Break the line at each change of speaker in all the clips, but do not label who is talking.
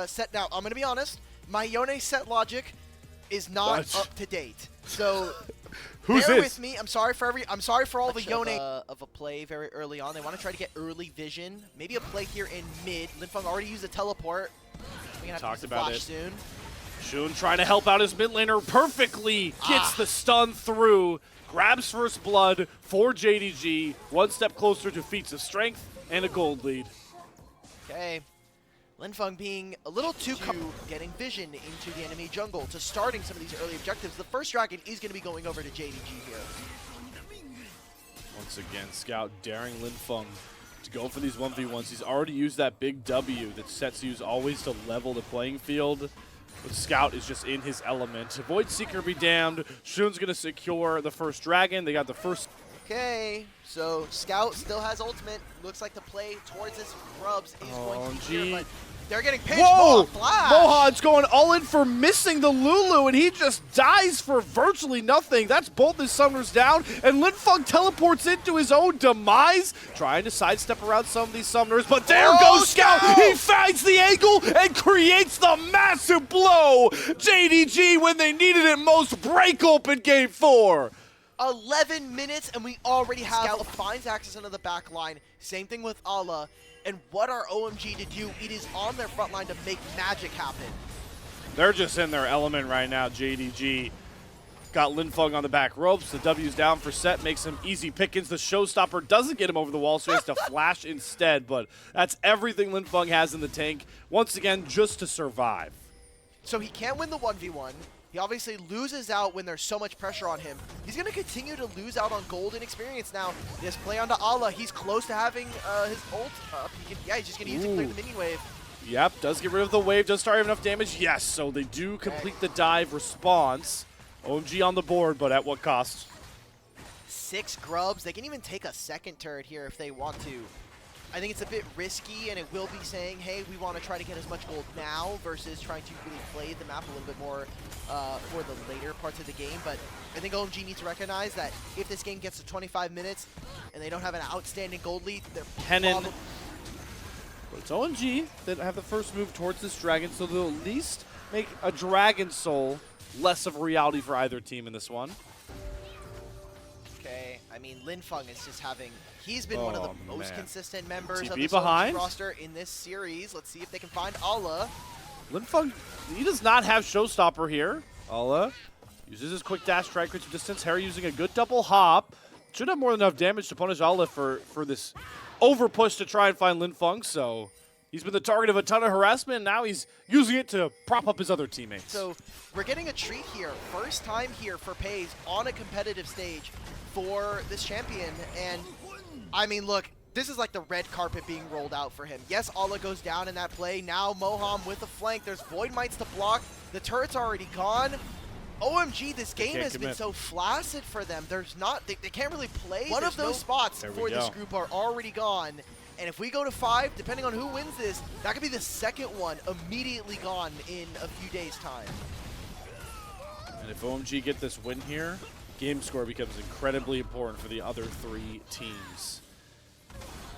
set. Now, I'm going to be honest. My Yone set logic is not up to date. So bear with me. I'm sorry for all the Yone of a play very early on. They want to try to get early vision. Maybe a play here in mid. Linfeng already used a teleport. We're going to have to use the flash soon.
Shun trying to help out his mid laner perfectly. Gets the stun through. Grabs first blood for JDG. One step closer to feats of strength and a gold lead. Okay.
Linfeng being a little too getting vision into the enemy jungle to starting some of these early objectives. The first dragon is going to be going over to JDG here.
Once again, Scout daring Linfeng to go for these 1v1s. He's already used that big W that sets use always to level the playing field. But Scout is just in his element. Void Seeker be damned. Shun's going to secure the first dragon. They got the first.
Okay, so Scout still has ultimate. Looks like the play towards his grubs is going to be here, but they're getting pinched.
Whoa!
Flash!
Mohan's going all in for missing the Lulu, and he just dies for virtually nothing. That's both his summoners down, and Linfeng teleports into his own demise, trying to sidestep around some of these summoners, but there goes Scout! He finds the angle and creates the massive blow! JDG, when they needed it most, break open game 4.
11 minutes, and we already have Scout finds access into the back line. Same thing with Allah. And what are OMG to do? It is on their front line to make magic happen.
They're just in their element right now. JDG got Linfeng on the back ropes. The W's down for set, makes him easy pickings. The showstopper doesn't get him over the wall, so he has to flash instead. But that's everything Linfeng has in the tank, once again, just to survive.
So he can't win the 1v1. He obviously loses out when there's so much pressure on him. He's going to continue to lose out on gold and experience now. This play onto Allah. He's close to having his ult up. He's just going to use it to clear the mini wave.
Yep, does get rid of the wave. Does start having enough damage. Yes, so they do complete the dive response. OMG on the board, but at what cost?
6 grubs. They can even take a second turret here if they want to. I think it's a bit risky, and it will be saying, hey, we want to try to get as much gold now versus trying to really play the map a little bit more for the later parts of the game. But I think OMG needs to recognize that if this game gets to 25 minutes and they don't have an outstanding gold lead, they're
But it's OMG that have the first move towards this dragon, so they'll at least make a dragon soul less of a reality for either team in this one.
Okay, I mean, Linfeng is just having... He's been one of the most consistent members of the roster in this series. Let's see if they can find Allah.
Linfeng, he does not have showstopper here. Allah uses his quick dash, try creates some distance. Harry using a good double hop. Should have more than enough damage to punish Allah for this over push to try and find Linfeng. So he's been the target of a ton of harassment, and now he's using it to prop up his other teammates.
So we're getting a treat here. First time here for Pays on a competitive stage for this champion. And I mean, look, this is like the red carpet being rolled out for him. Yes, Allah goes down in that play. Now Moham with the flank. There's Void Mites to block. The turret's already gone. OMG, this game has been so flaccid for them. There's not, they can't really play. One of those spots for this group are already gone. And if we go to 5, depending on who wins this, that could be the second one immediately gone in a few days' time.
And if OMG get this win here, game score becomes incredibly important for the other 3 teams.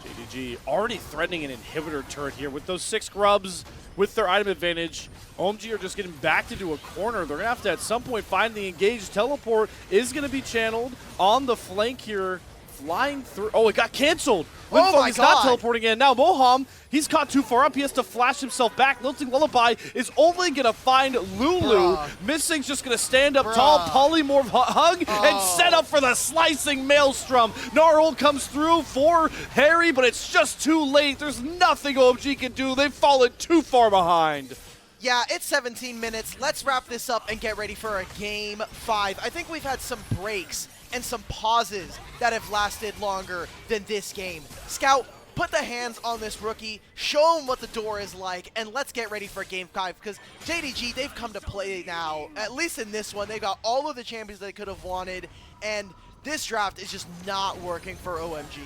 JDG already threatening an inhibitor turret here with those 6 grubs with their item advantage. OMG are just getting backed into a corner. They're going to have to at some point find the engaged teleport. Is going to be channeled on the flank here. Flying through. Oh, it got canceled. Linfeng is not teleporting in. Now Moham, he's caught too far up. He has to flash himself back. Lilting Lullaby is only going to find Lulu. Missing's just going to stand up tall, polymorph hug, and set up for the slicing maelstrom. Gnarl comes through for Harry, but it's just too late. There's nothing OMG can do. They've fallen too far behind.
Yeah, it's 17 minutes. Let's wrap this up and get ready for a game 5. I think we've had some breaks and some pauses that have lasted longer than this game. Scout, put the hands on this rookie, show him what the door is like, and let's get ready for game 5, because JDG, they've come to play now. At least in this one, they got all of the champions they could have wanted, and this draft is just not working for OMG.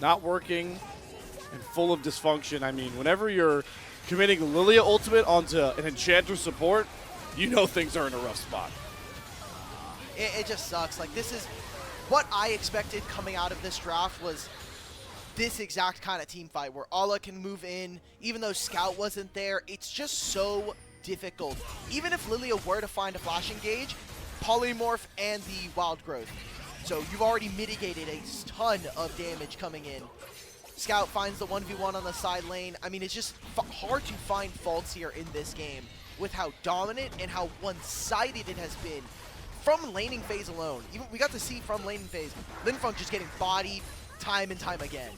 Not working and full of dysfunction. I mean, whenever you're committing Lilia ultimate onto an Enchanter support, you know things are in a rough spot.
It just sucks. Like, this is what I expected coming out of this draft was this exact kind of team fight where Ala can move in, even though Scout wasn't there. It's just so difficult. Even if Lilia were to find a flash engage, Polymorph and the Wild Growth. So you've already mitigated a ton of damage coming in. Scout finds the 1v1 on the side lane. I mean, it's just hard to find faults here in this game with how dominant and how one-sided it has been from laning phase alone. Even we got to see from laning phase, Linfeng just getting bodied time and time again.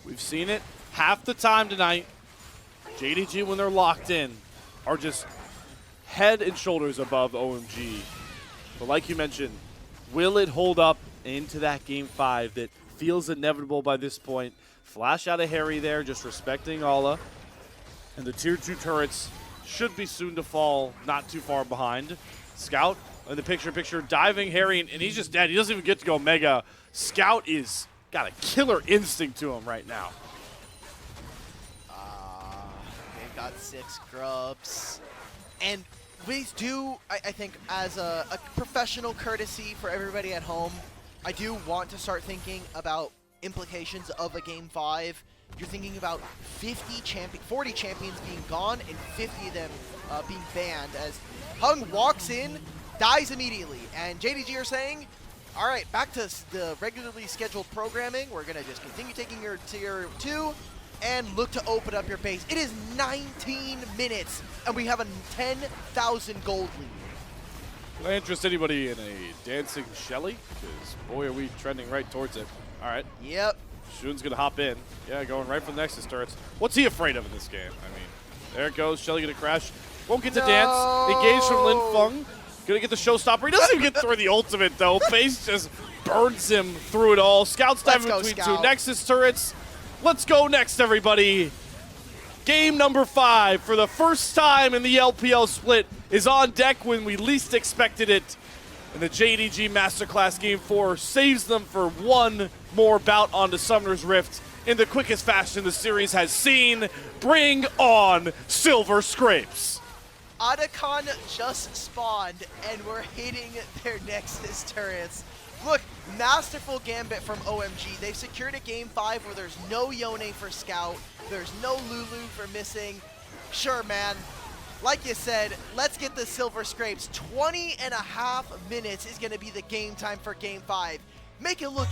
We've seen it half the time tonight. JDG, when they're locked in, are just head and shoulders above OMG. But like you mentioned, will it hold up into that game 5 that feels inevitable by this point? Flash out of Harry there, just respecting Ala. And the tier 2 turrets should be soon to fall, not too far behind. Scout in the picture, diving Harry, and he's just dead. He doesn't even get to go Mega. Scout is got a killer instinct to him right now.
They've got 6 grubs. And we do, I think, as a professional courtesy for everybody at home, I do want to start thinking about implications of a Game 5. You're thinking about 40 champions being gone and 50 of them being banned as Hung walks in, dies immediately. And JDG are saying, all right, back to the regularly scheduled programming. We're going to just continue taking your tier 2 and look to open up your base. It is 19 minutes, and we have a 10,000 gold lead.
Will I interest anybody in a dancing Shelly? Because, boy, are we trending right towards it. All right.
Yep.
Shun's going to hop in. Yeah, going right for the Nexus turrets. What's he afraid of in this game? I mean, there it goes. Shelly going to crash. Won't get to dance. Engage from Linfeng. Going to get the showstopper. He doesn't even get through the ultimate, though. Face just burns him through it all. Scout's diving between
Scout.
2 Nexus turrets. Let's go next, everybody. Game number 5 for the first time in the LPL split is on deck when we least expected it. And the JDG Masterclass Game 4 saves them for one more bout onto Summoner's Rift in the quickest fashion the series has seen. Bring on Silver Scrapes.
Otacon just spawned, and we're hitting their Nexus turrets. Look, masterful gambit from OMG. They've secured a Game 5 where there's no Yone for Scout, there's no Lulu for missing. Sure, man. Like you said, let's get the Silver Scrapes. 20.5 minutes is going to be the game time for Game 5. Make it look